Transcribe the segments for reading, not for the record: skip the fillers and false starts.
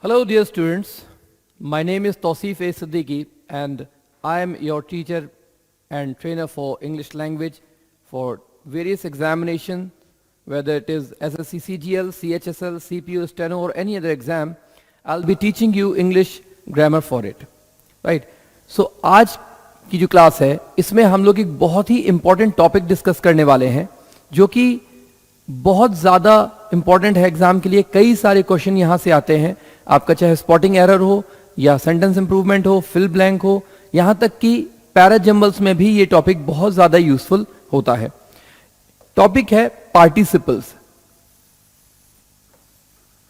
Hello dear students, my name is Tausif A. Siddiqui and I am your teacher and trainer for English language for various examinations, whether it is SSC CGL, CHSL, CPU, Steno or any other exam. I'll be teaching you English grammar for it. Right? So आज की जो class है इसमें हम लोग एक बहुत ही important topic discuss करने वाले हैं जो कि बहुत ज़्यादा इंपॉर्टेंट है एग्जाम के लिए. कई सारे क्वेश्चन यहाँ से आते हैं, आपका चाहे स्पॉटिंग एरर हो या सेंटेंस इंप्रूवमेंट हो, फिल ब्लैंक हो, यहाँ तक कि पैराजम्बल्स में भी ये टॉपिक बहुत ज़्यादा यूजफुल होता है. टॉपिक है पार्टिसिपल्स.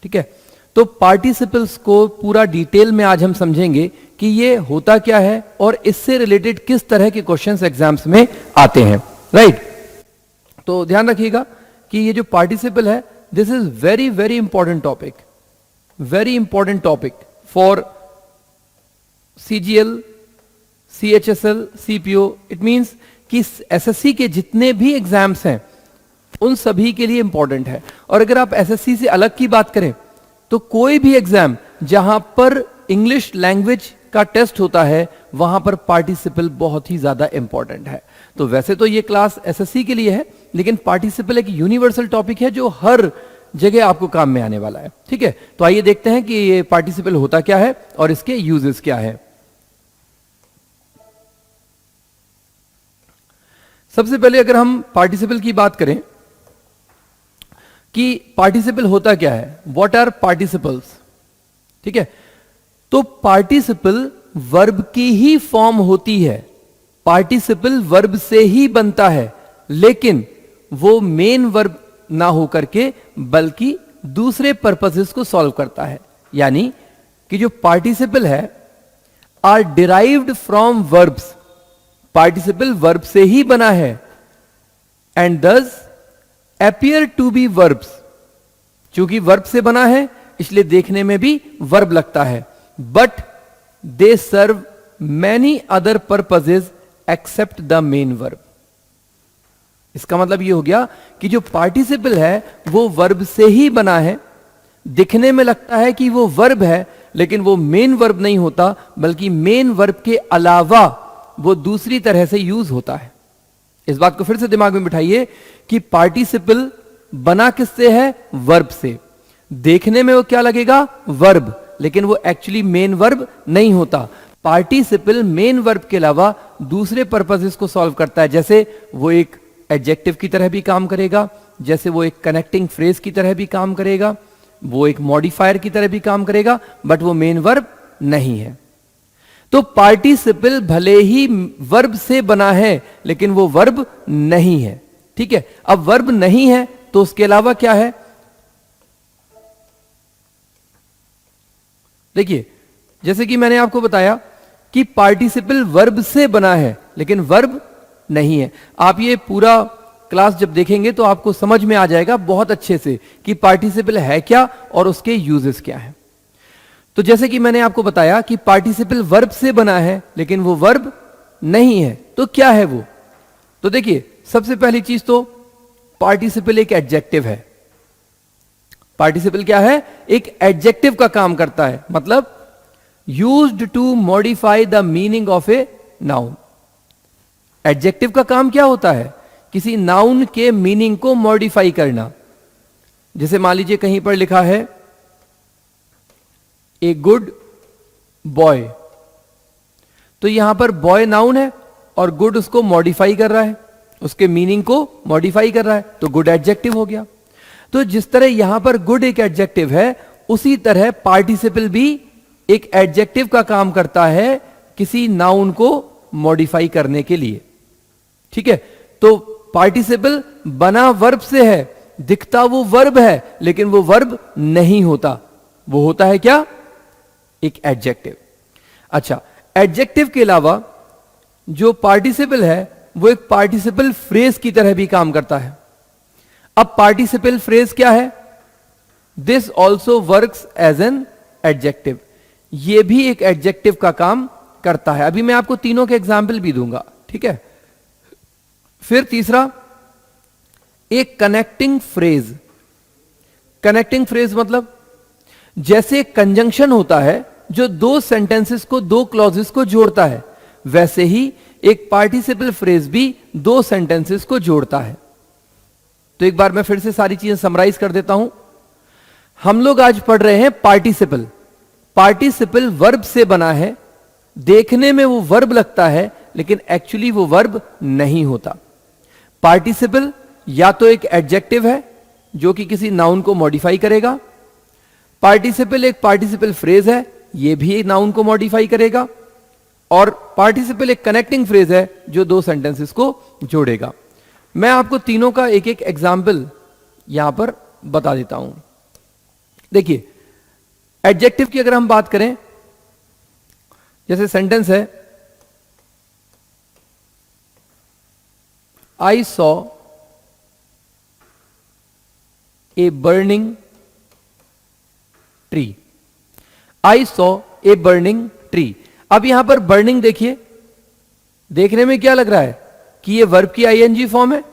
ठीक है, तो पार्टिसिपल्स को पूरा डिटेल में आज हम समझेंगे कि ये होता क्या है और इससे रिलेटेड किस तरह के क्वेश्चंस एग्जाम्स में आते हैं. राइट, तो ध्यान रखिएगा कि ये जो पार्टिसिपल है this is very very important topic, very important topic for CGL, CHSL, CPO. It means कि SSC के जितने भी एग्जाम्स हैं उन सभी के लिए इंपॉर्टेंट है. और अगर आप SSC से अलग की बात करें तो कोई भी एग्जाम जहां पर इंग्लिश लैंग्वेज का टेस्ट होता है वहां पर पार्टिसिपल बहुत ही ज्यादा इंपॉर्टेंट है. तो वैसे तो ये क्लास SSC के लिए है, लेकिन पार्टिसिपल एक यूनिवर्सल टॉपिक है जो हर जगह आपको काम में आने वाला है. ठीक है, तो आइए देखते हैं कि ये पार्टिसिपल होता क्या है और इसके यूजेस क्या है. सबसे पहले अगर हम पार्टिसिपल की बात करें कि पार्टिसिपल होता क्या है, व्हाट आर पार्टिसिपल्स. ठीक है, तो पार्टिसिपल वर्ब की ही फॉर्म होती है. पार्टिसिपल वर्ब से ही बनता है, लेकिन वो मेन वर्ब ना होकर के बल्कि दूसरे पर्पसेस को सॉल्व करता है. यानी कि जो पार्टिसिपल है are derived from verbs. Participle verb से ही बना है एंड दस appear to be verbs. चूंकि वर्ब से बना है इसलिए देखने में भी वर्ब लगता है, but they serve many other purposes except the main verb. इसका मतलब ये हो गया कि जो पार्टिसिपल है वो वर्ब से ही बना है, दिखने में लगता है कि वो वर्ब है लेकिन वो मेन वर्ब नहीं होता, बल्कि मेन वर्ब के अलावा वो दूसरी तरह से यूज होता है. इस बात को फिर से दिमाग में बिठाइए कि पार्टिसिपल बना किससे है, वर्ब से. देखने में वो क्या लगेगा, वर्ब, लेकिन वो एक्चुअली मेन वर्ब नहीं होता. पार्टिसिपल मेन वर्ब के अलावा दूसरे पर्पसेस को सॉल्व करता है. जैसे वो एक एडजेक्टिव की तरह भी काम करेगा, जैसे वो एक कनेक्टिंग फ्रेज की तरह भी काम करेगा, वो एक मॉडिफायर की तरह भी काम करेगा, बट वो मेन वर्ब नहीं है. तो पार्टिसिपल भले ही वर्ब से बना है लेकिन वो वर्ब नहीं है. ठीक है, अब वर्ब नहीं है तो उसके अलावा क्या है. देखिए, जैसे कि मैंने आपको बताया कि पार्टिसिपल वर्ब से बना है लेकिन वर्ब नहीं है. आप ये पूरा क्लास जब देखेंगे तो आपको समझ में आ जाएगा बहुत अच्छे से कि पार्टिसिपल है क्या और उसके यूजेस क्या है. तो जैसे कि मैंने आपको बताया कि पार्टिसिपल वर्ब से बना है लेकिन वो वर्ब नहीं है, तो क्या है वो. तो देखिए, सबसे पहली चीज तो पार्टिसिपल एक एडजेक्टिव है. पार्टिसिपल क्या है, एक एडजेक्टिव का काम करता है, मतलब used to modify the meaning of a noun. Adjective का काम क्या होता है, किसी नाउन के मीनिंग को मॉडिफाई करना. जैसे मान लीजिए कहीं पर लिखा है ए गुड बॉय, तो यहां पर बॉय नाउन है और गुड उसको मॉडिफाई कर रहा है, उसके मीनिंग को मॉडिफाई कर रहा है, तो गुड एडजेक्टिव हो गया. तो जिस तरह यहां पर गुड एक एडजेक्टिव है, उसी तरह पार्टिसिपल भी एक एडजेक्टिव का काम करता है किसी नाउन को मॉडिफाई करने के लिए. ठीक है, तो पार्टिसिपल बना वर्ब से है, दिखता वो वर्ब है लेकिन वो वर्ब नहीं होता, वो होता है क्या, एक एडजेक्टिव. अच्छा, एडजेक्टिव के अलावा जो पार्टिसिपल है वो एक पार्टिसिपल फ्रेज की तरह भी काम करता है. अब पार्टिसिपल फ्रेज क्या है, this also works as an adjective. ये भी एक एडजेक्टिव का काम करता है. अभी मैं आपको तीनों के एग्जाम्पल भी दूंगा. ठीक है, फिर तीसरा एक कनेक्टिंग फ्रेज. कनेक्टिंग फ्रेज मतलब जैसे कंजंक्शन होता है जो दो सेंटेंसेस को, दो क्लॉजेस को जोड़ता है, वैसे ही एक पार्टिसिपल फ्रेज भी दो सेंटेंसेस को जोड़ता है। तो एक बार मैं फिर से सारी चीजें समराइज कर देता हूं। हम लोग आज पढ़ रहे हैं पार्टिसिपल। पार्टिसिपल वर्ब से बना है, देखने में वो वर्ब लगता है लेकिन एक्चुअली वो वर्ब नहीं होता। पार्टिसिपल या तो एक एडजेक्टिव है जो कि किसी नाउन को मॉडिफाई करेगा, पार्टिसिपल एक पार्टिसिपल फ्रेज है, ये भी एक नाउन को मॉडिफाई करेगा, और पार्टिसिपल एक कनेक्टिंग फ्रेज है जो दो सेंटेंसेस को जोड़ेगा। मैं आपको तीनों का एक एक एग्जाम्पल यहां पर बता देता हूं। देखिए, एडजेक्टिव की अगर हम बात करें, जैसे सेंटेंस है I saw a burning tree. I saw a burning tree. अब यहां पर बर्निंग देखिए, देखने में क्या लग रहा है कि ये वर्ब की आईएनजी फॉर्म है,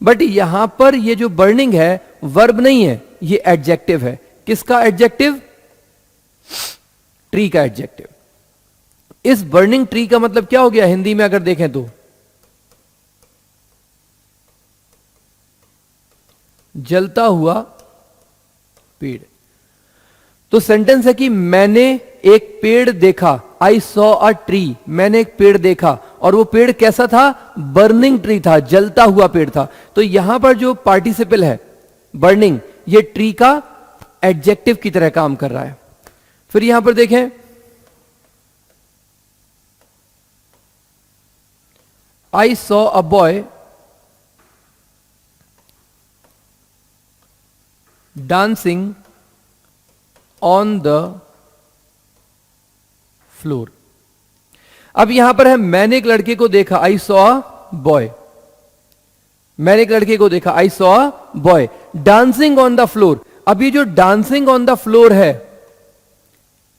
बट यहां पर ये जो बर्निंग है वर्ब नहीं है, ये एडजेक्टिव है। किसका एडजेक्टिव? ट्री का एडजेक्टिव। इस बर्निंग ट्री का मतलब क्या हो गया हिंदी में अगर देखें तो? जलता हुआ पेड़। तो सेंटेंस है कि मैंने एक पेड़ देखा, आई सॉ अ ट्री, मैंने एक पेड़ देखा, और वो पेड़ कैसा था? बर्निंग ट्री था, जलता हुआ पेड़ था। तो यहां पर जो पार्टिसिपल है बर्निंग, ये ट्री का एडजेक्टिव की तरह काम कर रहा है। फिर यहां पर देखें, I saw a boy dancing on the floor. अब यहां पर है मैंने एक लड़के को देखा, आई सॉ अ बॉय। मैंने एक लड़के को देखा, I saw a boy dancing on the floor. अब ये जो डांसिंग ऑन द फ्लोर है,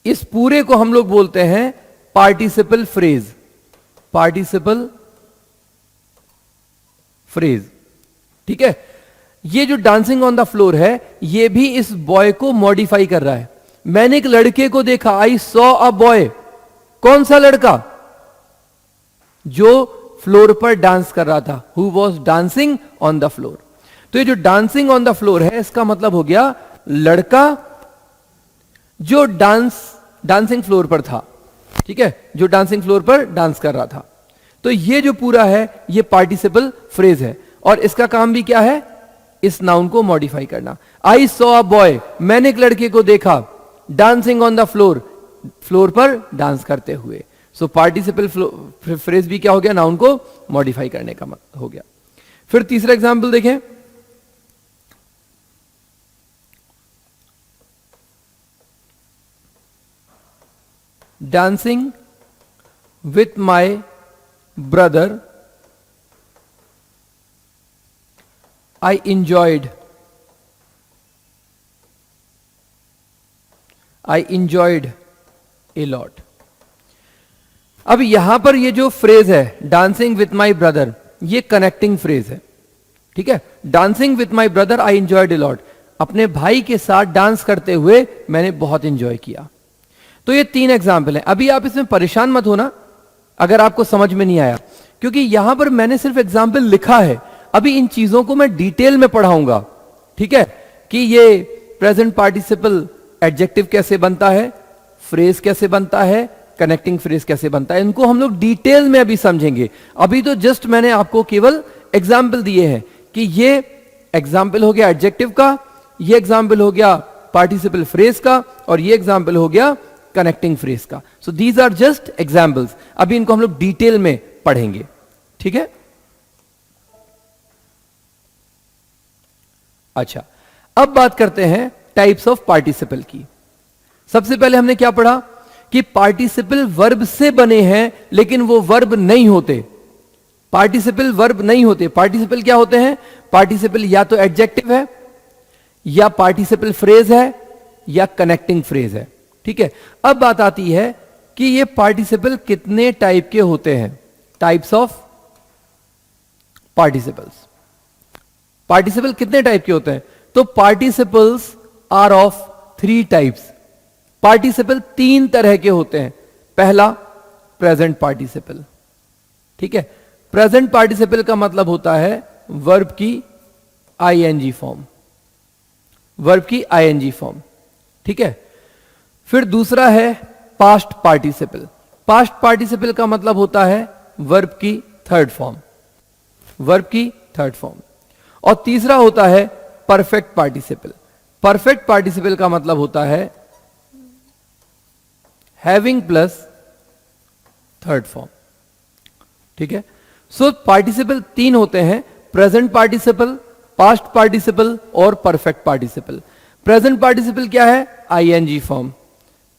इस पूरे को हम लोग बोलते हैं पार्टिसिपल फ्रेज। पार्टिसिपल फ्रेज, ठीक है। ये जो डांसिंग ऑन द फ्लोर है, ये भी इस बॉय को मॉडिफाई कर रहा है। मैंने एक लड़के को देखा, आई सॉ अ बॉय। कौन सा लड़का? जो फ्लोर पर डांस कर रहा था, who was dancing on the floor. तो ये जो डांसिंग ऑन द फ्लोर है, इसका मतलब हो गया लड़का जो डांसिंग फ्लोर पर था, ठीक है, जो डांसिंग फ्लोर पर डांस कर रहा था। तो ये जो पूरा है, ये पार्टिसिपल फ्रेज है, और इसका काम भी क्या है? इस नाउन को मॉडिफाई करना। आई सॉ अ बॉय, मैंने एक लड़के को देखा, dancing on the floor, floor पर डांस करते हुए। सो पार्टिसिपल फ्रेज भी क्या हो गया? नाउन को मॉडिफाई करने का हो गया। फिर तीसरा एग्जांपल देखें, dancing with my brother I enjoyed a lot। अब यहां पर ये जो फ्रेज है डांसिंग विथ माई ब्रदर, ये कनेक्टिंग फ्रेज है, ठीक है। Dancing with my brother I enjoyed a lot, अपने भाई के साथ डांस करते हुए मैंने बहुत एंजॉय किया। तो ये तीन एग्जाम्पल हैं। अभी आप इसमें परेशान मत होना अगर आपको समझ में नहीं आया, क्योंकि यहां पर मैंने सिर्फ एग्जाम्पल लिखा है। अभी इन चीजों को मैं डिटेल में पढ़ाऊंगा, ठीक है, कि ये प्रेजेंट पार्टिसिपल एडजेक्टिव कैसे बनता है, फ्रेज कैसे बनता है, कनेक्टिंग फ्रेज कैसे बनता है, इनको हम लोग डिटेल में अभी समझेंगे। अभी तो जस्ट मैंने आपको केवल एग्जाम्पल दिए हैं कि ये एग्जाम्पल हो गया एडजेक्टिव का, ये एग्जाम्पल हो गया पार्टिसिपल फ्रेज का, और ये एग्जाम्पल हो गया कनेक्टिंग फ्रेज का। So these are just examples. अभी इनको हम लोग डिटेल में पढ़ेंगे, ठीक है। अच्छा, अब बात करते हैं टाइप्स ऑफ पार्टिसिपल की। सबसे पहले हमने क्या पढ़ा कि पार्टिसिपल वर्ब से बने हैं, लेकिन वो वर्ब नहीं होते। पार्टिसिपल वर्ब नहीं होते। पार्टिसिपल क्या होते हैं? पार्टिसिपल या तो एडजेक्टिव है, या पार्टिसिपल फ्रेज है, या कनेक्टिंग फ्रेज है, ठीक है। अब बात आती है कि ये पार्टिसिपल कितने टाइप के होते हैं। Types of participles. पार्टिसिपल कितने टाइप के होते हैं? तो participles are of three types. Participle तीन तरह के होते हैं। पहला प्रेजेंट पार्टिसिपल, ठीक है। प्रेजेंट पार्टिसिपल का मतलब होता है वर्ब की आईएनजी फॉर्म, वर्ब की आईएनजी फॉर्म, ठीक है। फिर दूसरा है पास्ट पार्टिसिपल। पास्ट पार्टिसिपल का मतलब होता है वर्ब की थर्ड फॉर्म, वर्ब की थर्ड फॉर्म। और तीसरा होता है परफेक्ट पार्टिसिपल। परफेक्ट पार्टिसिपल का मतलब होता है हैविंग प्लस थर्ड फॉर्म, ठीक है। सो पार्टिसिपल तीन होते हैं, प्रेजेंट पार्टिसिपल, पास्ट पार्टिसिपल और परफेक्ट पार्टिसिपल। प्रेजेंट पार्टिसिपल क्या है? ING form.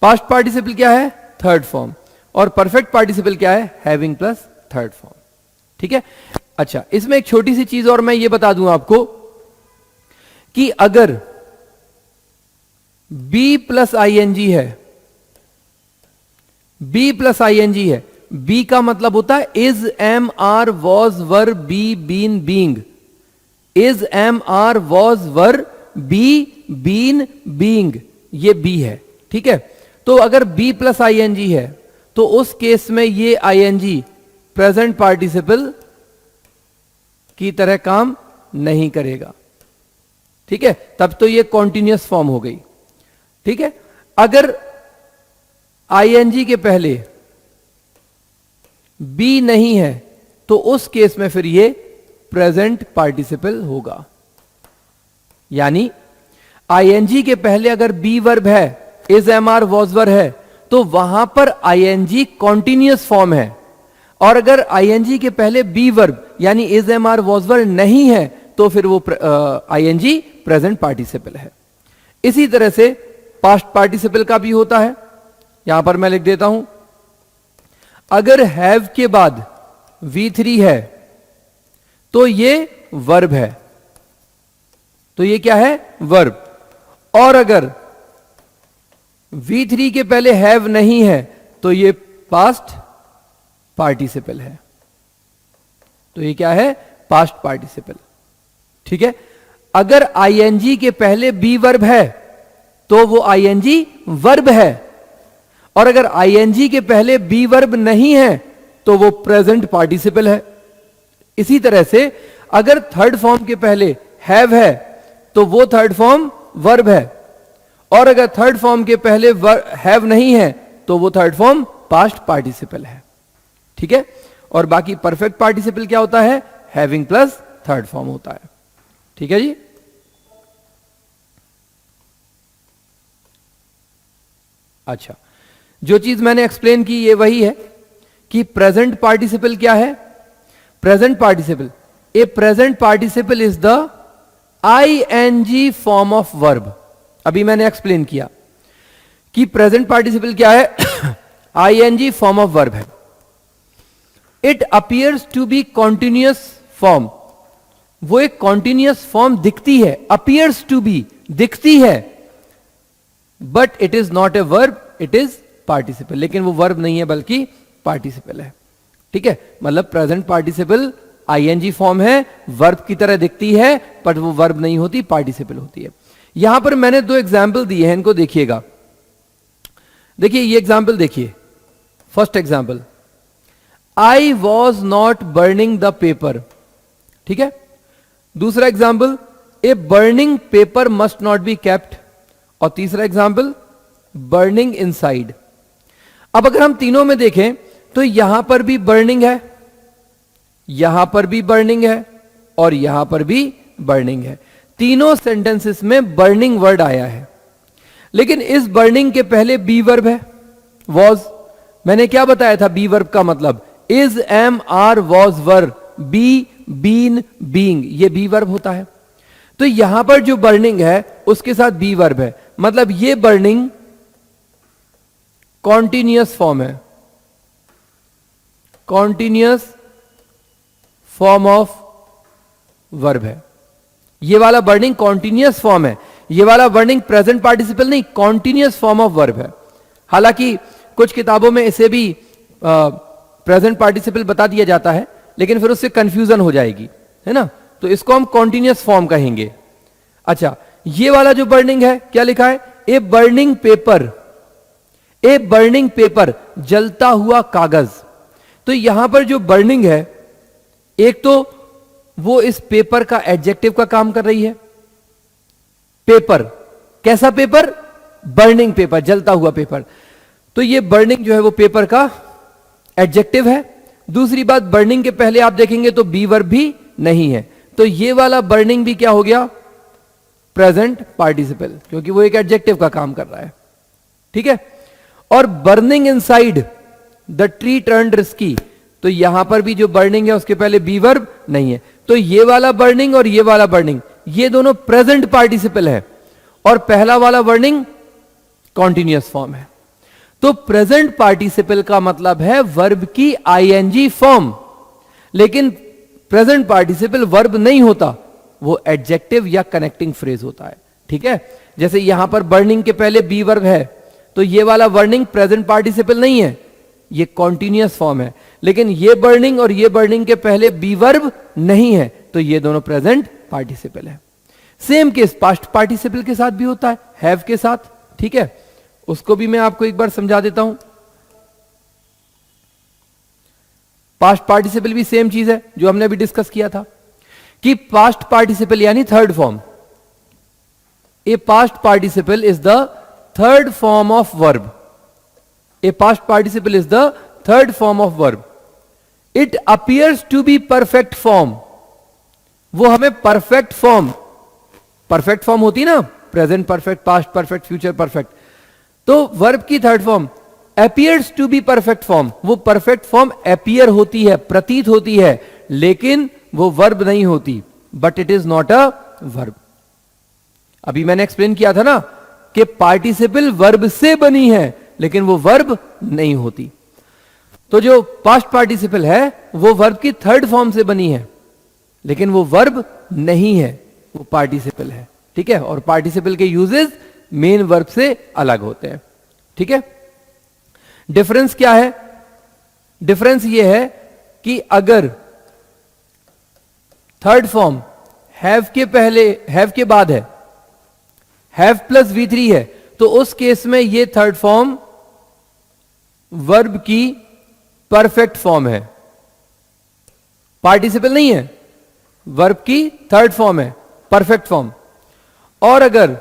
पास्ट पार्टिसिपल क्या है? Third form. और परफेक्ट पार्टिसिपल क्या है? हैविंग प्लस थर्ड फॉर्म, ठीक है। अच्छा, इसमें एक छोटी सी चीज और मैं ये बता दूं आपको कि अगर बी प्लस आईएनजी है, बी प्लस आईएनजी है, बी का मतलब होता है is, am, are, was, were, be, been, being. Is, am, are, was, were, be, been, being, ये बी है, ठीक है। तो अगर बी प्लस आईएनजी है तो उस केस में ये आईएनजी प्रेजेंट पार्टिसिपल की तरह काम नहीं करेगा, ठीक है। तब तो ये कॉन्टिन्यूअस फॉर्म हो गई, ठीक है। अगर आईएनजी के पहले बी नहीं है तो उस केस में फिर ये प्रेजेंट पार्टिसिपल होगा। यानी आईएनजी के पहले अगर बी वर्ब है, इज, एम, आर, वॉज, वर है, तो वहां पर आईएनजी कॉन्टिन्यूअस फॉर्म है। और अगर आईएनजी के पहले बी वर्ब यानी इज, एम, आर, वॉज, वर नहीं है तो फिर वो आईएनजी प्रेजेंट पार्टिसिपल है। इसी तरह से पास्ट पार्टिसिपल का भी होता है। यहां पर मैं लिख देता हूं, अगर हैव के बाद V3 है तो ये वर्ब है, तो ये क्या है? वर्ब। और अगर V3 के पहले हैव नहीं है तो ये पास्ट पार्टिसिपल है, तो ये क्या है? पास्ट पार्टिसिपल, ठीक है। अगर आईएनजी के पहले बी वर्ब है तो वो आईएनजी वर्ब है, और अगर आईएनजी के पहले बी वर्ब नहीं है तो वो प्रेजेंट पार्टिसिपल है। इसी तरह से अगर थर्ड फॉर्म के पहले हैव है तो वो थर्ड फॉर्म वर्ब है, और अगर थर्ड फॉर्म के पहले हैव नहीं है तो वो थर्ड फॉर्म पास्ट पार्टिसिपल है, ठीक है। और बाकी परफेक्ट पार्टिसिपल क्या होता है? हैविंग प्लस थर्ड फॉर्म होता है, ठीक है जी। अच्छा, जो चीज मैंने एक्सप्लेन की ये वही है कि प्रेजेंट पार्टिसिपल क्या है? Present participle, a present participle is the ING form of verb. अभी मैंने एक्सप्लेन किया कि प्रेजेंट पार्टिसिपल क्या है? आईएनजी फॉर्म ऑफ वर्ब है। It appears to be continuous form, वो एक कॉन्टिन्यूअस फॉर्म दिखती है, अपीयर्स टू बी दिखती है, but it is not a verb, it is participle. लेकिन वो वर्ब नहीं है बल्कि पार्टिसिपल है, ठीक है। मतलब प्रेजेंट पार्टिसिपल आईएनजी फॉर्म है, वर्ब की तरह दिखती है पर वो वर्ब नहीं होती, पार्टिसिपल होती है। यहां पर मैंने दो एग्जाम्पल दिए हैं, इनको देखिएगा। देखिए ये एग्जाम्पल देखिए। First example, I was not burning the paper, ठीक है। दूसरा example, a burning paper must not be kept. और तीसरा एग्जाम्पल, बर्निंग इनसाइड। अब अगर हम तीनों में देखें तो यहां पर भी बर्निंग है, यहां पर भी बर्निंग है, और यहां पर भी बर्निंग है। तीनों सेंटेंसेस में बर्निंग वर्ड आया है। लेकिन इस बर्निंग के पहले बी वर्ब है, वॉज। मैंने क्या बताया था बी वर्ब का मतलब? Is, am, are, was, were, be, been, being, ये बी वर्ब होता है। तो यहां पर जो बर्निंग है उसके साथ बी वर्ब है, मतलब ये बर्निंग कॉन्टिन्यूअस फॉर्म है, कॉन्टिन्यूअस फॉर्म ऑफ वर्ब है। ये वाला बर्निंग कॉन्टिन्यूअस फॉर्म है, ये वाला बर्निंग प्रेजेंट पार्टिसिपल नहीं, कॉन्टिन्यूअस फॉर्म ऑफ वर्ब है। हालांकि कुछ किताबों में इसे भी प्रेजेंट पार्टिसिपल बता दिया जाता है, लेकिन फिर उससे कंफ्यूजन हो जाएगी, है ना। तो इसको हम कॉन्टिन्यूअस फॉर्म कहेंगे। अच्छा, ये वाला जो बर्निंग है क्या लिखा है? A burning paper, a burning paper, जलता हुआ कागज। तो यहां पर जो बर्निंग है, एक तो वो इस पेपर का एडजेक्टिव का काम कर रही है। पेपर, कैसा पेपर? बर्निंग पेपर, जलता हुआ पेपर। तो ये बर्निंग जो है वो पेपर का एडजेक्टिव है। दूसरी बात, बर्निंग के पहले आप देखेंगे तो बी वर्ब भी नहीं है, तो ये वाला बर्निंग भी क्या हो गया? प्रेजेंट पार्टिसिपल, क्योंकि वो एक एडजेक्टिव का काम कर रहा है। ठीक है। और burning inside the tree turned risky, तो यहां पर भी जो बर्निंग है उसके पहले बी वर्ब नहीं है, तो ये वाला बर्निंग और ये वाला बर्निंग, ये दोनों प्रेजेंट पार्टिसिपल है, और पहला वाला बर्निंग कॉन्टिन्यूअस फॉर्म है। तो प्रेजेंट पार्टिसिपल का मतलब है वर्ब की आईएनजी फॉर्म, लेकिन प्रेजेंट पार्टिसिपल वर्ब नहीं होता, वो एडजेक्टिव या कनेक्टिंग फ्रेज होता है। ठीक है। जैसे यहां पर बर्निंग के पहले बी वर्ब है, तो ये वाला बर्निंग प्रेजेंट पार्टिसिपल नहीं है, ये कॉन्टिन्यूअस फॉर्म है। लेकिन ये बर्निंग और ये बर्निंग के पहले बी वर्ब नहीं है, तो ये दोनों प्रेजेंट पार्टिसिपल है। सेम केस पास्ट पार्टिसिपल के साथ भी होता है, हैव के साथ। ठीक है, उसको भी मैं आपको एक बार समझा देता हूं। पास्ट पार्टिसिपल भी सेम चीज है जो हमने अभी डिस्कस किया था, कि पास्ट पार्टिसिपल यानी third form. A past participle is the third form of verb. A past participle is the third form of verb. It appears to be perfect form. वो हमें परफेक्ट फॉर्म, परफेक्ट फॉर्म होती ना, present perfect, past perfect, future perfect, तो verb की third form appears to be perfect form. वो perfect form appear होती है, प्रतीत होती है, लेकिन वो वर्ब नहीं होती, but it is not a verb. अभी मैंने एक्सप्लेन किया था ना कि पार्टिसिपल वर्ब से बनी है, लेकिन वो वर्ब नहीं होती। तो जो पास्ट पार्टिसिपल है वो वर्ब की थर्ड फॉर्म से बनी है, लेकिन वो वर्ब नहीं है, वो पार्टिसिपल है। ठीक है। और पार्टिसिपल के यूजेस मेन वर्ब से अलग होते हैं। ठीक है। डिफरेंस क्या है? डिफरेंस ये है कि अगर थर्ड फॉर्म हैव के पहले, हैव के बाद है, हैव प्लस V3 है, तो उस केस में ये थर्ड फॉर्म वर्ब की परफेक्ट फॉर्म है, पार्टिसिपल नहीं है, वर्ब की थर्ड फॉर्म है, परफेक्ट फॉर्म। और अगर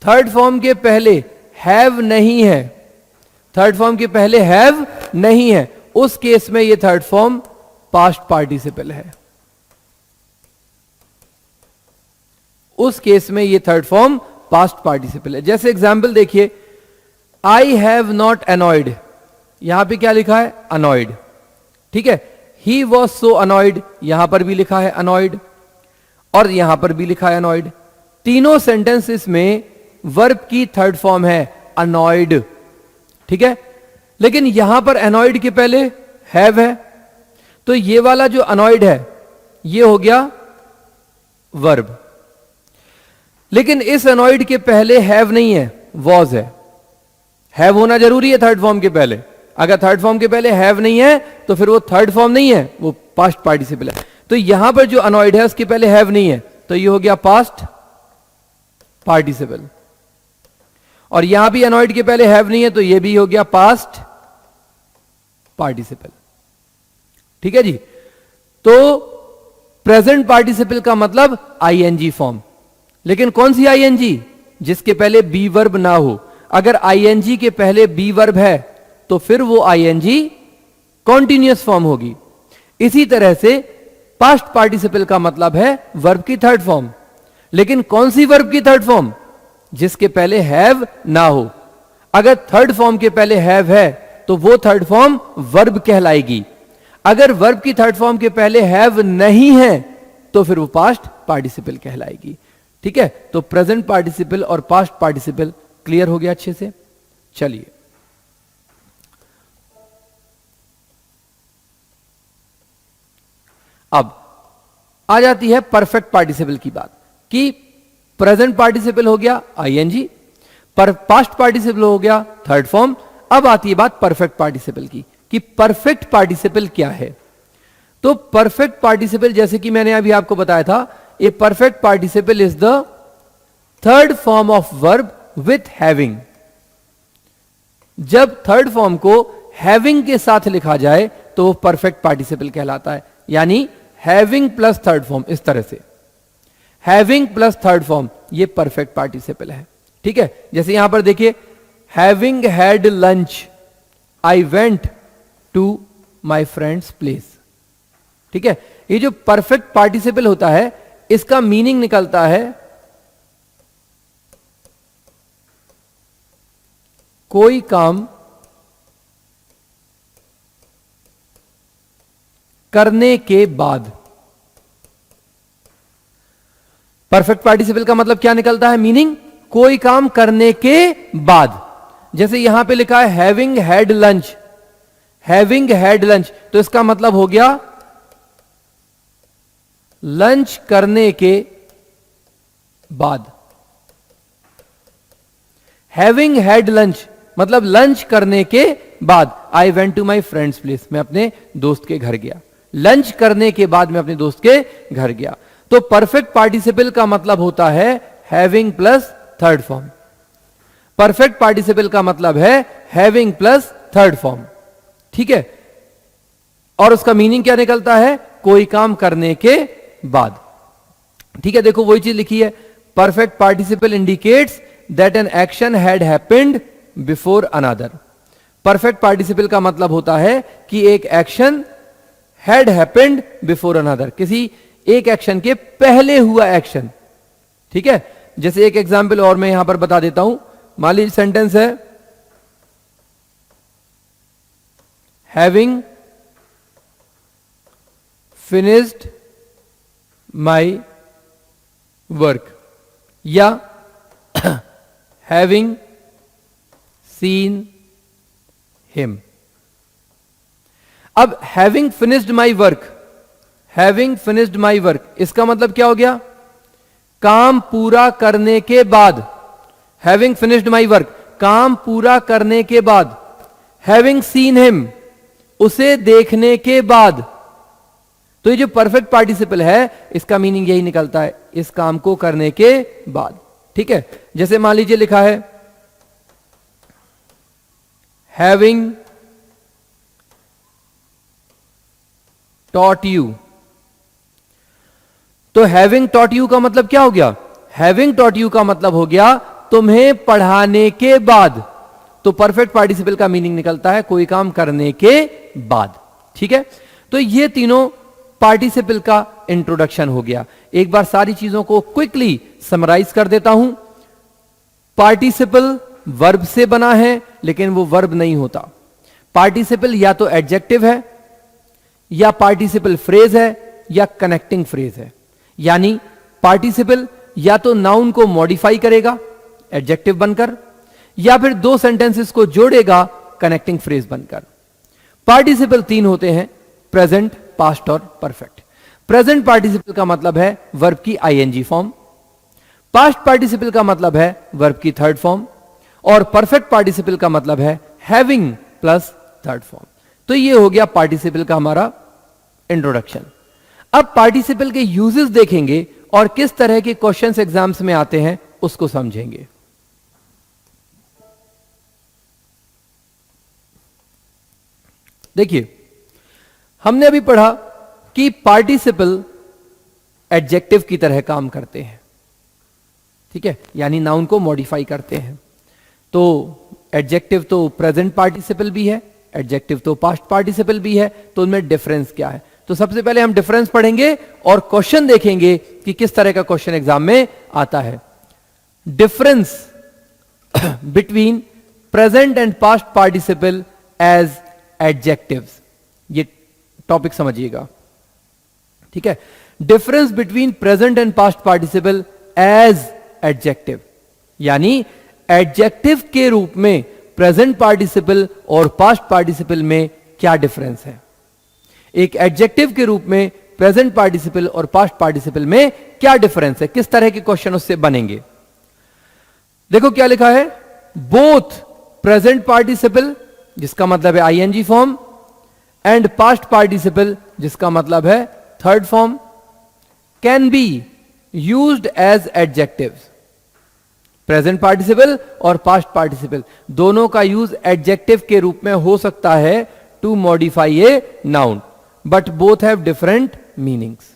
थर्ड फॉर्म के पहले हैव नहीं है, थर्ड फॉर्म के पहले हैव नहीं है, उस केस में यह थर्ड फॉर्म पास्ट पार्टिसिपल है। उस केस में यह थर्ड फॉर्म पास्ट पार्टिसिपल है। जैसे एग्जाम्पल देखिए, आई हैव नॉट अनॉयड, यहां पे क्या लिखा है? अनॉयड। ठीक है। ही वॉज सो अनॉयड, यहां पर भी लिखा है अनॉयड, और यहां पर भी लिखा है अनॉयड। तीनों सेंटेंसेस में वर्ब की थर्ड फॉर्म है अनॉयड। ठीक है। लेकिन यहां पर अनॉयड के पहले हैव है, तो ये वाला जो अनॉयड है ये हो गया वर्ब। लेकिन इस अनॉयड के पहले हैव नहीं है, वॉज है। हैव होना जरूरी है थर्ड फॉर्म के पहले। अगर थर्ड फॉर्म के पहले हैव नहीं है तो फिर वो थर्ड फॉर्म नहीं है, वो पास्ट पार्टिसिपल है। तो यहां पर जो अनॉयड है उसके पहले हैव नहीं है, तो ये हो गया पास्ट पार्टिसिपल। और यहां भी अनॉयड के पहले हैव नहीं है, तो ये भी हो गया पास्ट पार्टिसिपल। ठीक है जी। तो प्रेजेंट पार्टिसिपल का मतलब आईएनजी फॉर्म, लेकिन कौन सी आईएनजी? जिसके पहले बी वर्ब ना हो। अगर आईएनजी के पहले बी वर्ब है तो फिर वो आईएनजी कॉन्टिन्यूअस फॉर्म होगी। इसी तरह से पास्ट पार्टिसिपल का मतलब है वर्ब की थर्ड फॉर्म, लेकिन कौन सी वर्ब की थर्ड फॉर्म? जिसके पहले हैव ना हो। अगर थर्ड फॉर्म के पहले हैव है तो वो थर्ड फॉर्म वर्ब कहलाएगी। अगर वर्ब की थर्ड फॉर्म के पहले हैव नहीं है तो फिर वो पास्ट पार्टिसिपल कहलाएगी। ठीक है। तो प्रेजेंट पार्टिसिपल और पास्ट पार्टिसिपल क्लियर हो गया अच्छे से। चलिए अब आ जाती है परफेक्ट पार्टिसिपल की बात, कि प्रेजेंट पार्टिसिपल हो गया आईएनजी, पर पास्ट पार्टिसिपल हो गया थर्ड फॉर्म। अब आती है बात परफेक्ट पार्टिसिपल की, कि परफेक्ट पार्टिसिपल क्या है। तो परफेक्ट पार्टिसिपल, जैसे कि मैंने अभी आपको बताया था, a perfect participle is the third form of verb with having. जब थर्ड फॉर्म को हैविंग के साथ लिखा जाए तो वो परफेक्ट पार्टिसिपल कहलाता है, यानी हैविंग प्लस थर्ड फॉर्म, इस तरह से हैविंग प्लस थर्ड फॉर्म, ये परफेक्ट पार्टिसिपल है। ठीक है, जैसे यहां पर देखिए, having had lunch I went to my friend's place. ठीक है, ये जो परफेक्ट पार्टिसिपल होता है इसका मीनिंग निकलता है कोई काम करने के बाद। परफेक्ट पार्टिसिपल का मतलब क्या निकलता है, मीनिंग कोई काम करने के बाद। जैसे यहां पे लिखा है having had lunch, having had lunch, तो इसका मतलब हो गया लंच करने के बाद। हैविंग हैड लंच मतलब लंच करने के बाद। I went to my friend's place, मैं अपने दोस्त के घर गया। लंच करने के बाद मैं अपने दोस्त के घर गया। तो परफेक्ट पार्टिसिपल का मतलब होता है having plus third form. Perfect participle का मतलब है हैविंग प्लस थर्ड फॉर्म। ठीक है, और उसका मीनिंग क्या निकलता है, कोई काम करने के बाद। ठीक है, देखो वही चीज लिखी है, perfect participle indicates that an action had happened before another. Perfect participle का मतलब होता है कि एक action had happened before another, किसी एक एक्शन के पहले हुआ एक्शन। ठीक है, जैसे एक एग्जाम्पल और मैं यहां पर बता देता हूं। मान लीजिए सेंटेंस है हैविंग फिनिश्ड माई वर्क, या हैविंग सीन हिम। अब having finished my work, having finished my work, इसका मतलब क्या हो गया, काम पूरा करने के बाद। हैविंग फिनिश्ड माई वर्क, काम पूरा करने के बाद। हैविंग सीन हिम, उसे देखने के बाद। तो ये जो परफेक्ट पार्टिसिपल है इसका मीनिंग यही निकलता है, इस काम को करने के बाद। ठीक है, जैसे मान लीजिए लिखा है हैविंग टॉट यू, तो हैविंग टॉट यू का मतलब क्या हो गया, हैविंग टॉट यू का मतलब हो गया तुम्हें पढ़ाने के बाद। तो परफेक्ट पार्टिसिपल का मीनिंग निकलता है कोई काम करने के बाद। ठीक है, तो ये तीनों पार्टिसिपल का इंट्रोडक्शन हो गया। एक बार सारी चीजों को क्विकली समराइज कर देता हूं। पार्टिसिपल वर्ब से बना है लेकिन वो वर्ब नहीं होता। पार्टिसिपल या तो एडजेक्टिव है, या पार्टिसिपल फ्रेज है, या कनेक्टिंग फ्रेज है। यानी पार्टिसिपल या तो नाउन को मॉडिफाई करेगा एडजेक्टिव बनकर, या फिर दो सेंटेंसेस को जोड़ेगा कनेक्टिंग फ्रेज बनकर। पार्टिसिपल तीन होते हैं, प्रेजेंट, पास्ट और परफेक्ट। प्रेजेंट पार्टिसिपल का मतलब है वर्ब की आईएनजी फॉर्म, पास्ट पार्टिसिपल का मतलब है वर्ब की थर्ड फॉर्म, और परफेक्ट पार्टिसिपल का मतलब है हैविंग प्लस थर्ड फॉर्म। तो ये हो गया पार्टिसिपल का हमारा इंट्रोडक्शन। अब पार्टिसिपल के यूजेस देखेंगे और किस तरह के क्वेश्चंस एग्जाम्स में आते हैं उसको समझेंगे। देखिए, हमने अभी पढ़ा कि पार्टिसिपल एडजेक्टिव की तरह काम करते हैं। ठीक है, यानी नाउन को मॉडिफाई करते हैं। तो एडजेक्टिव तो प्रेजेंट पार्टिसिपल भी है, एडजेक्टिव तो पास्ट पार्टिसिपल भी है, तो उनमें डिफरेंस क्या है। तो सबसे पहले हम डिफरेंस पढ़ेंगे और क्वेश्चन देखेंगे कि किस तरह का क्वेश्चन एग्जाम में आता है। Difference between present and past participle as adjectives, ये टॉपिक समझिएगा। ठीक है, difference between present and past participle as adjective, यानी एडजेक्टिव के रूप में प्रेजेंट पार्टिसिपल और पास्ट पार्टिसिपल में क्या डिफरेंस है। एक एडजेक्टिव के रूप में प्रेजेंट पार्टिसिपल और पास्ट पार्टिसिपल में क्या डिफरेंस है, किस तरह के क्वेश्चन उससे बनेंगे। देखो क्या लिखा है, बोथ प्रेजेंट पार्टिसिपल जिसका मतलब है ING form and past participle जिसका मतलब है third form can be used as adjectives. Present participle और पास्ट पार्टिसिपल दोनों का यूज एडजेक्टिव के रूप में हो सकता है to modify a noun, but both have different meanings.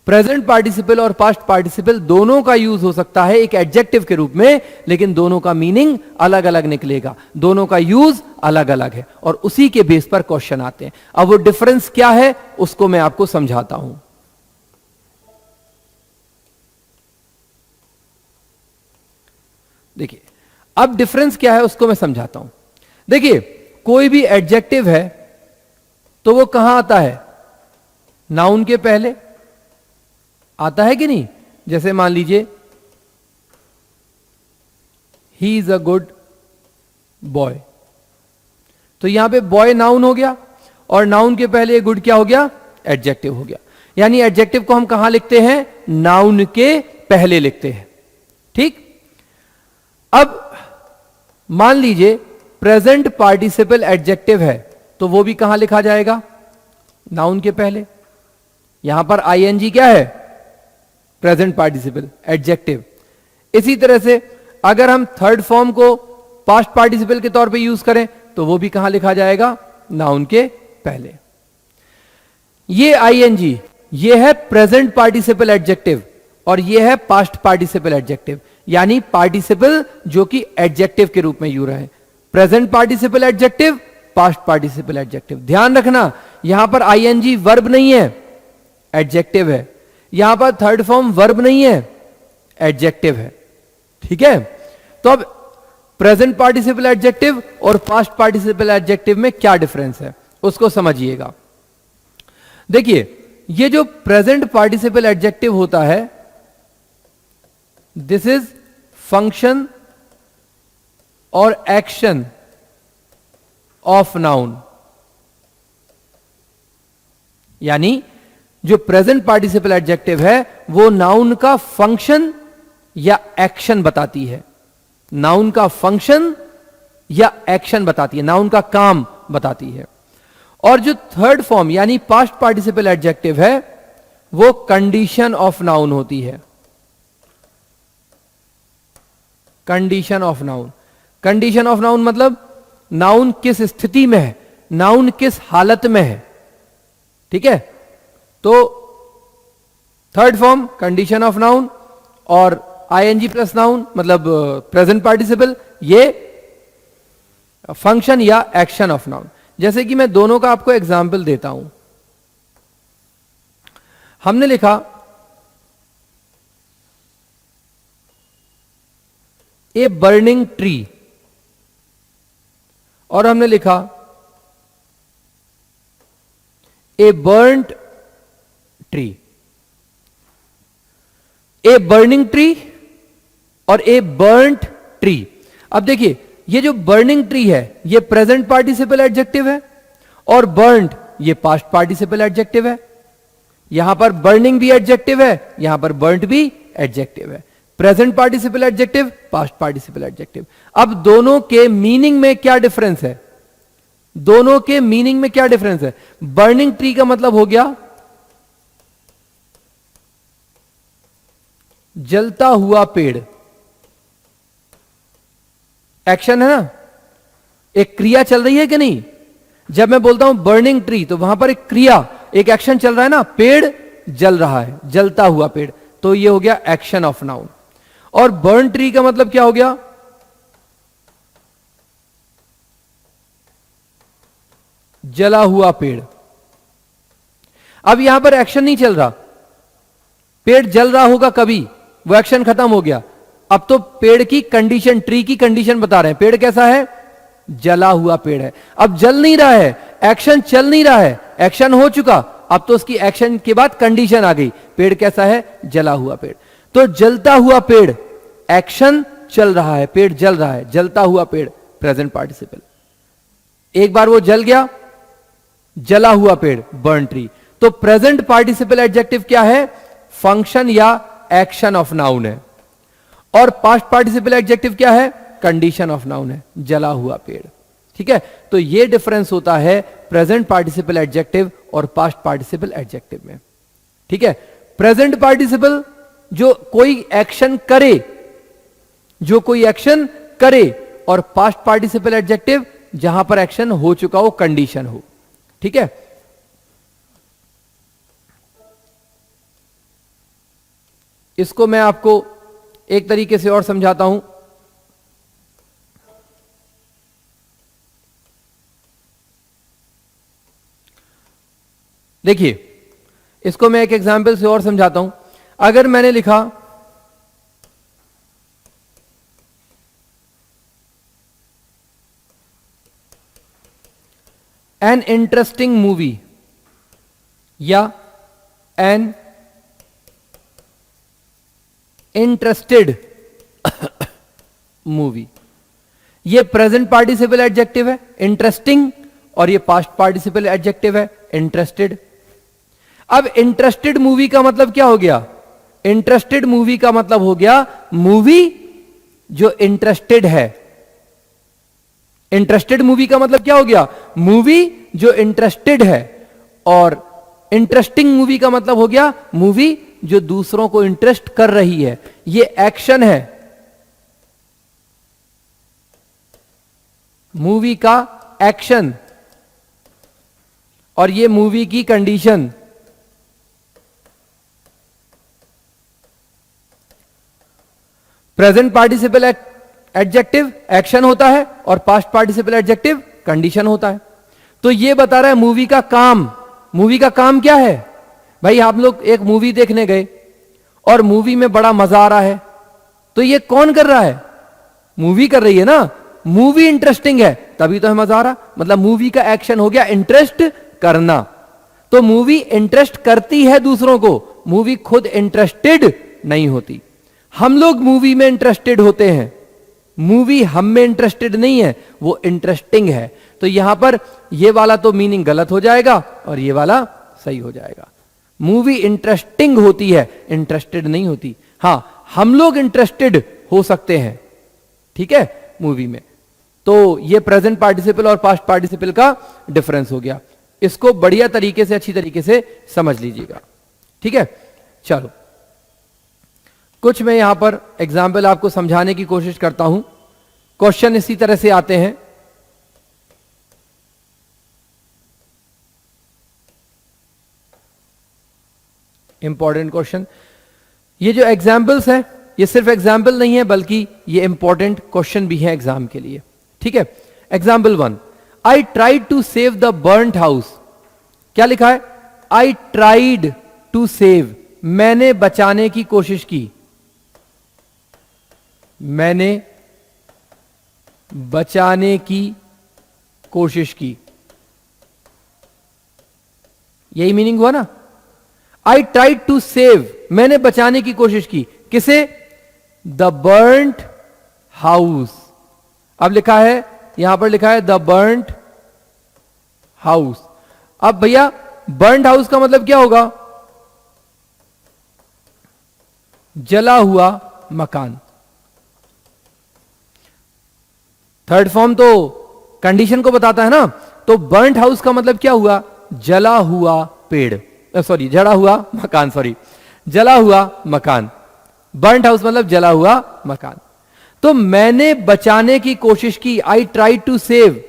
Present participle और पास्ट पार्टिसिपल दोनों का यूज हो सकता है एक एडजेक्टिव के रूप में, लेकिन दोनों का मीनिंग अलग अलग निकलेगा, दोनों का यूज अलग अलग है और उसी के बेस पर क्वेश्चन आते हैं। अब वो डिफरेंस क्या है उसको मैं आपको समझाता हूं। देखिए, अब डिफरेंस क्या है उसको मैं समझाता हूं। देखिए, कोई भी एडजेक्टिव है तो वो कहां आता है? नाउन के पहले आता है कि नहीं? जैसे मान लीजिए he is a good boy, तो यहां पे बॉय नाउन हो गया और नाउन के पहले गुड क्या हो गया? एडजेक्टिव हो गया। यानी एडजेक्टिव को हम कहां लिखते हैं? नाउन के पहले लिखते हैं। ठीक। अब मान लीजिए प्रेजेंट पार्टिसिपल एडजेक्टिव है तो वो भी कहां लिखा जाएगा? नाउन के पहले। यहां पर आईएनजी क्या है? Present participle adjective. इसी तरह से अगर हम थर्ड फॉर्म को पास्ट पार्टिसिपल के तौर पे यूज करें तो वो भी कहां लिखा जाएगा? नाउन के पहले। ये आईएनजी ये है प्रेजेंट पार्टिसिपल एडजेक्टिव और ये है पास्ट पार्टिसिपल एडजेक्टिव, यानी पार्टिसिपल जो कि एडजेक्टिव के रूप में यूज है। Present participle adjective, past participle adjective. ध्यान रखना यहां पर आईएनजी वर्ब नहीं है, एडजेक्टिव है। यहां पर थर्ड फॉर्म वर्ब नहीं है, एडजेक्टिव है। ठीक है। तो अब प्रेजेंट पार्टिसिपल एडजेक्टिव और पास्ट पार्टिसिपल एडजेक्टिव में क्या डिफरेंस है उसको समझिएगा। देखिए, ये जो प्रेजेंट पार्टिसिपल एडजेक्टिव होता है, दिस इज फंक्शन और एक्शन ऑफ नाउन। यानी जो प्रेजेंट पार्टिसिपल एडजेक्टिव है वो नाउन का फंक्शन या एक्शन बताती है। नाउन का फंक्शन या एक्शन बताती है, नाउन का काम बताती है। और जो थर्ड फॉर्म यानी पास्ट पार्टिसिपल एडजेक्टिव है वो कंडीशन ऑफ नाउन होती है। Condition of noun. Condition of noun मतलब नाउन किस स्थिति में है, नाउन किस हालत में है। ठीक है। तो third form condition of noun और आईएनजी प्लस नाउन मतलब प्रेजेंट पार्टिसिपल, ये फंक्शन या एक्शन ऑफ नाउन। जैसे कि मैं दोनों का आपको एग्जाम्पल देता हूं। हमने लिखा ए बर्निंग ट्री और हमने लिखा a burned tree. A burning tree और ए बर्न्ड ट्री। अब देखिए, ये जो बर्निंग ट्री है ये प्रेजेंट पार्टिसिपल एडजेक्टिव है और बर्न्ड ये पास्ट पार्टिसिपल एडजेक्टिव है। यहां पर बर्निंग भी एडजेक्टिव है, यहां पर बर्न्ड भी एडजेक्टिव है। Present participle adjective, past participle adjective. अब दोनों के मीनिंग में क्या डिफरेंस है? दोनों के मीनिंग में क्या डिफरेंस है? बर्निंग ट्री का मतलब हो गया जलता हुआ पेड़। एक्शन है ना, एक क्रिया चल रही है कि नहीं? जब मैं बोलता हूं बर्निंग ट्री तो वहां पर एक क्रिया, एक एक्शन चल रहा है ना, पेड़ जल रहा है, जलता हुआ पेड़, तो ये हो गया एक्शन ऑफ नाउन। और बर्न ट्री का मतलब क्या हो गया? जला हुआ पेड़। अब यहां पर एक्शन नहीं चल रहा, पेड़ जल रहा होगा कभी, वो एक्शन खत्म हो गया। अब तो पेड़ की कंडीशन, ट्री की कंडीशन बता रहे हैं। पेड़ कैसा है? जला हुआ पेड़ है। अब जल नहीं रहा है, एक्शन चल नहीं रहा है, एक्शन हो चुका, अब तो उसकी एक्शन के बाद कंडीशन आ गई। पेड़ कैसा है? जला हुआ पेड़। तो जलता हुआ पेड़, एक्शन चल रहा है, पेड़ जल रहा है, जलता हुआ पेड़ प्रेजेंट पार्टिसिपल। एक बार वो जल गया, जला हुआ पेड़ बर्न ट्री। तो प्रेजेंट पार्टिसिपल एडजेक्टिव क्या है? फंक्शन या एक्शन ऑफ नाउन है। और पास्ट पार्टिसिपल एडजेक्टिव क्या है? कंडीशन ऑफ नाउन है, जला हुआ पेड़। ठीक है। तो यह डिफरेंस होता है प्रेजेंट पार्टिसिपल एडजेक्टिव और पास्ट पार्टिसिपल एडजेक्टिव में। ठीक है। प्रेजेंट पार्टिसिपल जो कोई एक्शन करे, जो कोई एक्शन करे, और पास्ट पार्टिसिपल एडजेक्टिव जहां पर एक्शन हो चुका हो, कंडीशन हो। ठीक है, इसको मैं आपको एक तरीके से और समझाता हूं। देखिए, इसको मैं एक एग्जाम्पल से और समझाता हूं। अगर मैंने लिखा एन इंटरेस्टिंग मूवी या एन इंटरेस्टेड मूवी, ये प्रेजेंट पार्टिसिपल एडजेक्टिव है इंटरेस्टिंग, और ये पास्ट पार्टिसिपल एडजेक्टिव है इंटरेस्टेड। अब इंटरेस्टेड मूवी का मतलब क्या हो गया? इंटरेस्टेड मूवी का मतलब हो गया मूवी जो इंटरेस्टेड है। इंटरेस्टेड मूवी का मतलब क्या हो गया? मूवी जो इंटरेस्टेड है। और इंटरेस्टिंग मूवी का मतलब हो गया मूवी जो दूसरों को इंटरेस्ट कर रही है। ये एक्शन है, मूवी का एक्शन, और ये मूवी की condition. Present participle adjective action होता है और पास्ट पार्टिसिपल एडजेक्टिव कंडीशन होता है। तो ये बता रहा है मूवी का काम। मूवी का काम क्या है? भाई आप लोग एक मूवी देखने गए और मूवी में बड़ा मजा आ रहा है, तो ये कौन कर रहा है? मूवी कर रही है ना। मूवी इंटरेस्टिंग है तभी तो है मजा आ रहा, मतलब मूवी का एक्शन हो गया इंटरेस्ट करना। तो मूवी इंटरेस्ट करती है दूसरों को, मूवी खुद इंटरेस्टेड नहीं होती। हम लोग मूवी में इंटरेस्टेड होते हैं, मूवी हम में इंटरेस्टेड नहीं है, वो इंटरेस्टिंग है। तो यहां पर ये वाला तो मीनिंग गलत हो जाएगा और ये वाला सही हो जाएगा। मूवी इंटरेस्टिंग होती है, इंटरेस्टेड नहीं होती। हां, हम लोग इंटरेस्टेड हो सकते हैं, ठीक है, मूवी में। तो ये प्रेजेंट पार्टिसिपल और पास्ट पार्टिसिपल का डिफरेंस हो गया। इसको बढ़िया तरीके से, अच्छी तरीके से समझ लीजिएगा, ठीक है। चलो, कुछ मैं यहां पर एग्जाम्पल आपको समझाने की कोशिश करता हूं। क्वेश्चन इसी तरह से आते हैं। Important question. ये जो एग्जाम्पल्स हैं, ये सिर्फ एग्जाम्पल नहीं है बल्कि ये इंपॉर्टेंट क्वेश्चन भी है एग्जाम के लिए, ठीक है। Example 1, I tried to save the burnt house. क्या लिखा है? आई ट्राइड टू सेव, मैंने बचाने की कोशिश की। मैंने बचाने की कोशिश की, यही मीनिंग हुआ ना। आई ट्राइड टू सेव, मैंने बचाने की कोशिश की। किसे? The burnt house. अब लिखा है, यहां पर लिखा है द बर्न्ट हाउस। अब भैया बर्न्ट हाउस का मतलब क्या होगा? जला हुआ मकान। थर्ड फॉर्म तो कंडीशन को बताता है ना। तो बर्न्ट हाउस का मतलब क्या हुआ? जला हुआ पेड़, सॉरी जला हुआ मकान, सॉरी जला हुआ मकान। बर्न्ट हाउस मतलब जला हुआ मकान। तो मैंने बचाने की कोशिश की, आई ट्राइड टू सेव,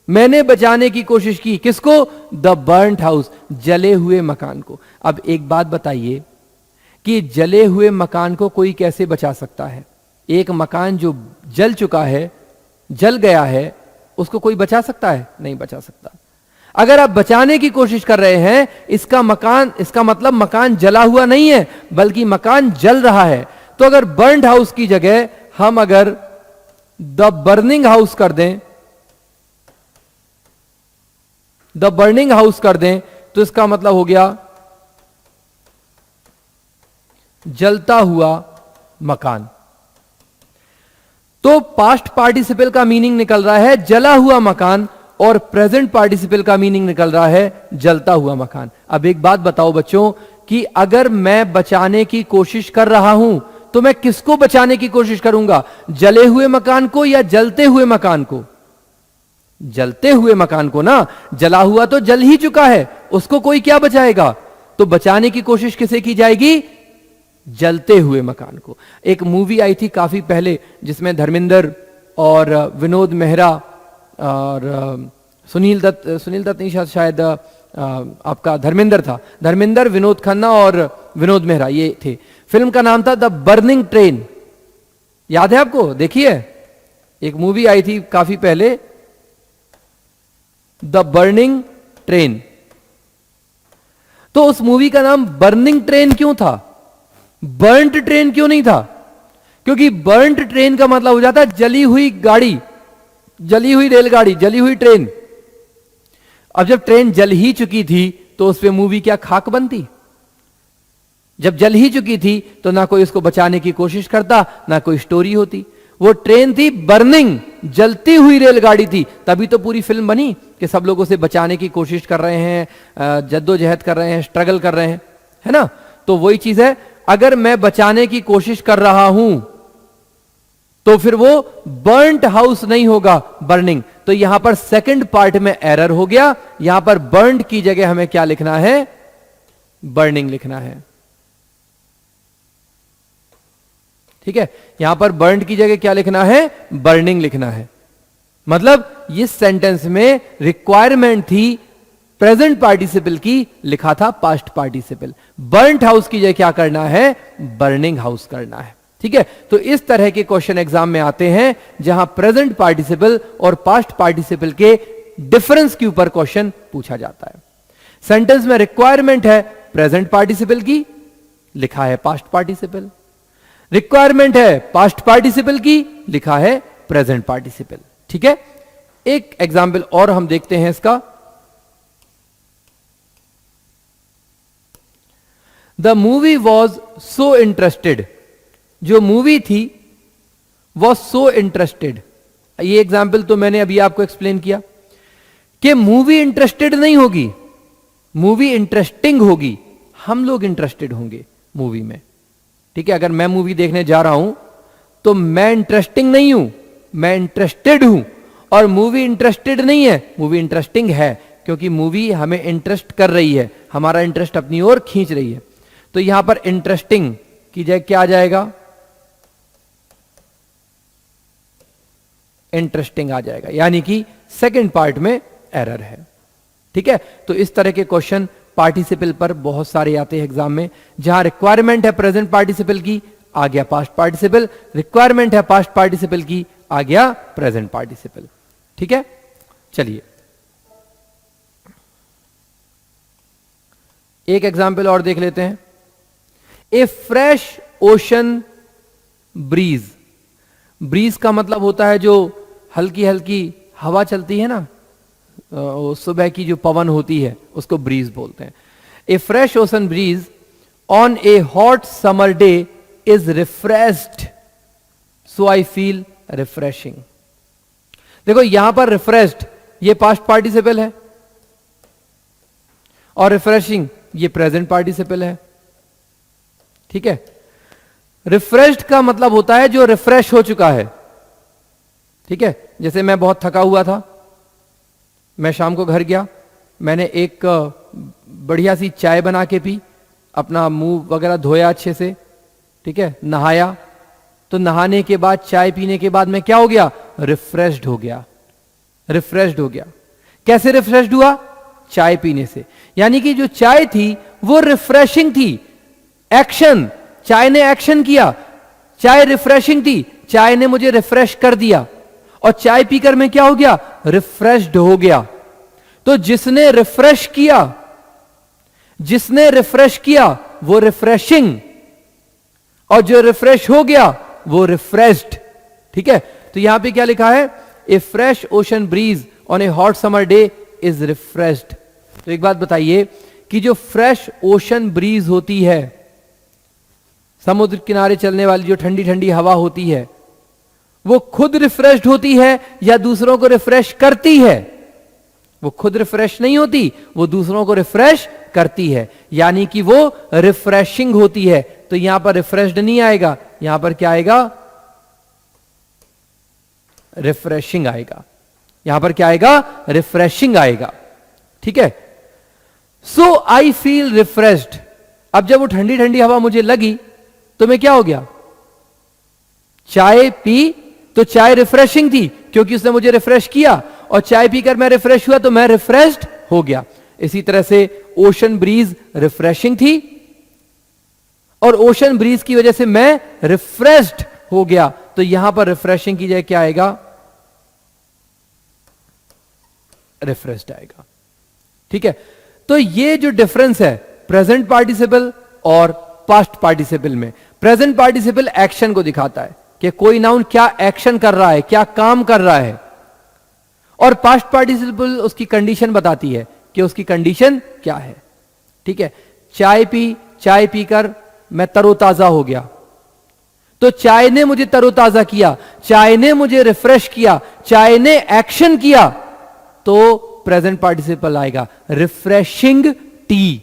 मैंने बचाने की कोशिश की। किसको? द बर्न्ट हाउस, जले हुए मकान को। अब एक बात बताइए कि जले हुए मकान को कोई कैसे बचा सकता है? एक मकान जो जल चुका है, जल गया है, उसको कोई बचा सकता है? नहीं बचा सकता। अगर आप बचाने की कोशिश कर रहे हैं, इसका मतलब मकान जला हुआ नहीं है बल्कि मकान जल रहा है। तो अगर बर्न्ड हाउस की जगह हम अगर द बर्निंग हाउस कर दें, द बर्निंग हाउस कर दें, तो इसका मतलब हो गया जलता हुआ मकान। तो पास्ट पार्टिसिपल का मीनिंग निकल रहा है जला हुआ मकान और प्रेजेंट पार्टिसिपल का मीनिंग निकल रहा है जलता हुआ मकान। अब एक बात बताओ बच्चों कि अगर मैं बचाने की कोशिश कर रहा हूं तो मैं किसको बचाने की कोशिश करूंगा? जले हुए मकान को या जलते हुए मकान को? जलते हुए मकान को ना। जला हुआ तो जल ही चुका है, उसको कोई क्या बचाएगा? तो बचाने की कोशिश किसे की जाएगी? जलते हुए मकान को। एक मूवी आई थी काफी पहले जिसमें धर्मेंद्र और विनोद मेहरा और सुनील दत्त नहीं, शायद आपका धर्मेंद्र था, धर्मेंद्र, विनोद खन्ना और विनोद मेहरा ये थे। फिल्म का नाम था द बर्निंग ट्रेन। याद है आपको? देखिए, एक मूवी आई थी काफी पहले, द बर्निंग ट्रेन। तो उस मूवी का नाम बर्निंग ट्रेन क्यों था? बर्न्ट ट्रेन क्यों नहीं था? क्योंकि बर्न्ट ट्रेन का मतलब हो जाता है जली हुई गाड़ी, जली हुई रेलगाड़ी, जली हुई ट्रेन। अब जब ट्रेन जल ही चुकी थी तो उस पे मूवी क्या खाक बनती? जब जल ही चुकी थी तो ना कोई उसको बचाने की कोशिश करता, ना कोई स्टोरी होती। वो ट्रेन थी बर्निंग, जलती हुई रेलगाड़ी थी, तभी तो पूरी फिल्म बनी कि सब लोग उसे बचाने की कोशिश कर रहे हैं, जद्दोजहद कर रहे हैं, स्ट्रगल कर रहे हैं, है ना? तो वही चीज है, अगर मैं बचाने की कोशिश कर रहा हूं तो फिर वो बर्न्ट हाउस नहीं होगा, बर्निंग। तो यहां पर सेकंड पार्ट में एरर हो गया। यहां पर बर्न्ड की जगह हमें क्या लिखना है? बर्निंग लिखना है। ठीक है, यहां पर बर्न्ड की जगह क्या लिखना है? बर्निंग लिखना है। मतलब इस सेंटेंस में रिक्वायरमेंट थी प्रेजेंट पार्टिसिपल की, लिखा था पास्ट पार्टिसिपल। बर्न्ट हाउस की जगह क्या करना है? बर्निंग हाउस करना है। ठीक है, तो इस तरह के क्वेश्चन एग्जाम में आते हैं जहां प्रेजेंट पार्टिसिपल और पास्ट पार्टिसिपल के डिफरेंस के ऊपर क्वेश्चन पूछा जाता है। सेंटेंस में रिक्वायरमेंट है प्रेजेंट पार्टिसिपल की, लिखा है पास्ट पार्टिसिपल। रिक्वायरमेंट है पास्ट पार्टिसिपल की, लिखा है प्रेजेंट पार्टिसिपल। ठीक है, एक एग्जाम्पल और हम देखते हैं इसका। The movie was so interested. जो मूवी थी वॉज सो इंटरेस्टेड। ये एग्जाम्पल तो मैंने अभी आपको एक्सप्लेन किया कि मूवी इंटरेस्टेड नहीं होगी, मूवी इंटरेस्टिंग होगी। हम लोग इंटरेस्टेड होंगे मूवी में। ठीक है, अगर मैं मूवी देखने जा रहा हूं तो मैं इंटरेस्टिंग नहीं हूं, मैं इंटरेस्टेड हूं। और मूवी इंटरेस्टेड नहीं है, मूवी इंटरेस्टिंग है, क्योंकि मूवी हमें इंटरेस्ट कर रही है, हमारा इंटरेस्ट अपनी ओर खींच रही है। तो यहां पर इंटरेस्टिंग की जगह क्या आ जाएगा? इंटरेस्टिंग आ जाएगा, यानी कि सेकंड पार्ट में एरर है। ठीक है, तो इस तरह के क्वेश्चन पार्टिसिपल पर बहुत सारे आते हैं एग्जाम में। जहां रिक्वायरमेंट है प्रेजेंट पार्टिसिपल की, आ गया पास्ट पार्टिसिपल। रिक्वायरमेंट है पास्ट पार्टिसिपल की, आ गया प्रेजेंट पार्टिसिपल। ठीक है, चलिए एक एग्जाम्पल और देख लेते हैं। A fresh ocean bridge. Bridge का मतलब होता है जो हल्की हल्की हवा चलती है ना, सुबह की जो पवन होती है उसको ब्रीज बोलते हैं। A fresh ocean breeze on a hot summer day is refreshed, so I feel refreshing. देखो यहां पर रिफ्रेश्ड ये पास्ट पार्टिसिपल है और रिफ्रेशिंग ये प्रेजेंट पार्टिसिपल है। ठीक है, रिफ्रेश्ड का मतलब होता है जो रिफ्रेश हो चुका है। ठीक है, जैसे मैं बहुत थका हुआ था, मैं शाम को घर गया, मैंने एक बढ़िया सी चाय बना के पी, अपना मुंह वगैरह धोया अच्छे से, ठीक है, नहाया। तो नहाने के बाद, चाय पीने के बाद मैं क्या हो गया? रिफ्रेश्ड हो गया। रिफ्रेश्ड हो गया। कैसे रिफ्रेश्ड हुआ? चाय पीने से। यानी कि जो चाय थी वो रिफ्रेशिंग थी। एक्शन, चाय ने एक्शन किया, चाय रिफ्रेशिंग थी, चाय ने मुझे रिफ्रेश कर दिया और चाय पीकर मैं क्या हो गया? रिफ्रेश्ड हो गया। तो जिसने रिफ्रेश किया, जिसने रिफ्रेश किया वो रिफ्रेशिंग, और जो रिफ्रेश हो गया वो रिफ्रेश्ड। ठीक है, तो यहां पे क्या लिखा है? A fresh ocean breeze on a hot summer day is refreshed. तो एक बात बताइए कि जो फ्रेश ओशन ब्रीज होती है, समुद्र किनारे चलने वाली जो ठंडी ठंडी हवा होती है, वो खुद रिफ्रेश्ड होती है या दूसरों को रिफ्रेश करती है? वो खुद रिफ्रेश नहीं होती, वो दूसरों को रिफ्रेश करती है, यानी कि वो रिफ्रेशिंग होती है। तो यहां पर रिफ्रेश्ड नहीं आएगा, यहां पर क्या आएगा? रिफ्रेशिंग आएगा। यहां पर क्या आएगा? रिफ्रेशिंग आएगा। ठीक है, सो आई फील रिफ्रेश्ड। अब जब वो ठंडी ठंडी हवा मुझे लगी तो मैं क्या हो गया, चाय पी तो चाय रिफ्रेशिंग थी क्योंकि उसने मुझे रिफ्रेश किया, और चाय पीकर मैं रिफ्रेश हुआ तो मैं रिफ्रेश्ड हो गया। इसी तरह से ओशन ब्रीज रिफ्रेशिंग थी और ओशन ब्रीज की वजह से मैं रिफ्रेश्ड हो गया, तो यहां पर रिफ्रेशिंग की जगह क्या आएगा, रिफ्रेश्ड आएगा। ठीक है, तो ये जो डिफरेंस है प्रेजेंट पार्टिसिपल और पास्ट पार्टिसिपल में, प्रेजेंट पार्टिसिपल एक्शन को दिखाता है कि कोई नाउन क्या एक्शन कर रहा है, क्या काम कर रहा है, और पास्ट पार्टिसिपल उसकी कंडीशन बताती है कि उसकी कंडीशन क्या है। ठीक है, चाय पीकर मैं तरोताजा हो गया, तो चाय ने मुझे तरोताजा किया, चाय ने मुझे रिफ्रेश किया, चाय ने एक्शन किया, तो प्रेजेंट पार्टिसिपल आएगा रिफ्रेशिंग टी।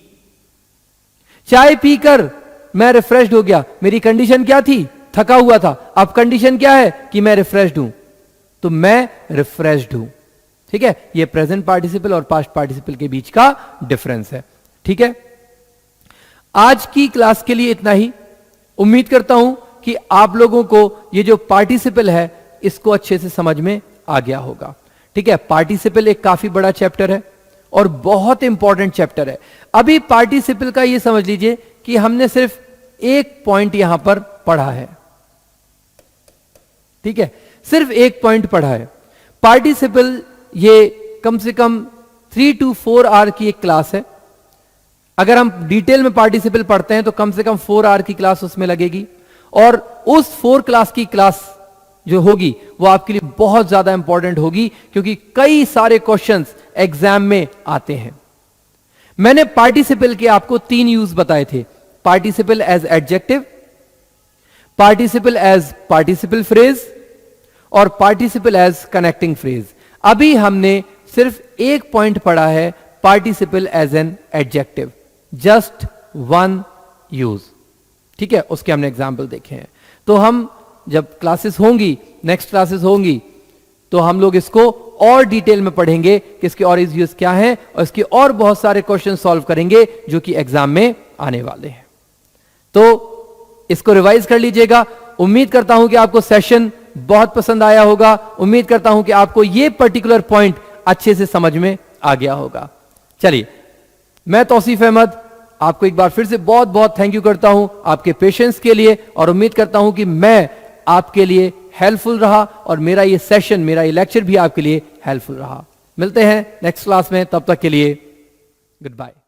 चाय पीकर मैं रिफ्रेश्ड हो गया, मेरी कंडीशन क्या थी, थका हुआ था, अब कंडीशन क्या है कि मैं रिफ्रेश्ड हूं, तो मैं रिफ्रेश्ड हूं। ठीक है, ये प्रेजेंट पार्टिसिपल और पास्ट पार्टिसिपल के बीच का डिफरेंस है। ठीक है, आज की क्लास के लिए इतना ही। उम्मीद करता हूं कि आप लोगों को ये जो पार्टिसिपल है इसको अच्छे से समझ में आ गया होगा। ठीक है, पार्टिसिपल एक काफी बड़ा चैप्टर है और बहुत इंपॉर्टेंट चैप्टर है। अभी पार्टिसिपल का ये समझ लीजिए कि हमने सिर्फ एक पॉइंट यहां पर पढ़ा है। ठीक है, सिर्फ एक पॉइंट पढ़ा है। पार्टिसिपल ये कम से कम 3 to 4 आवर की एक क्लास है। अगर हम डिटेल में पार्टिसिपल पढ़ते हैं तो कम से कम 4 आवर की क्लास उसमें लगेगी, और उस 4 क्लास की क्लास जो होगी वो आपके लिए बहुत ज्यादा इंपॉर्टेंट होगी, क्योंकि कई सारे क्वेश्चंस एग्जाम में आते हैं। मैंने पार्टिसिपल के आपको 3 यूज बताए थे, participle as adjective, participle as participle phrase और पार्टिसिपल एज कनेक्टिंग फ्रेज। अभी हमने सिर्फ एक पॉइंट पढ़ा है, participle as an adjective, just 1 use. ठीक है, उसके हमने एग्जाम्पल देखे हैं। तो हम जब क्लासेस होंगी, नेक्स्ट क्लासेस होंगी, तो हम लोग इसको और डिटेल में पढ़ेंगे कि इसके और यूज क्या है, और इसके और बहुत सारे क्वेश्चन सॉल्व करेंगे जो कि एग्जाम में आने वाले हैं। तो इसको रिवाइज कर लीजिएगा। उम्मीद करता हूं कि आपको सेशन बहुत पसंद आया होगा। उम्मीद करता हूं कि आपको यह पर्टिकुलर पॉइंट अच्छे से समझ में आ गया होगा। चलिए, मैं तौसीफ अहमद आपको एक बार फिर से बहुत बहुत थैंक यू करता हूं आपके पेशेंस के लिए, और उम्मीद करता हूं कि मैं आपके लिए हेल्पफुल रहा और मेरा ये सेशन, मेरा ये लेक्चर भी आपके लिए हेल्पफुल रहा। मिलते हैं नेक्स्ट क्लास में, तब तक के लिए गुड बाय।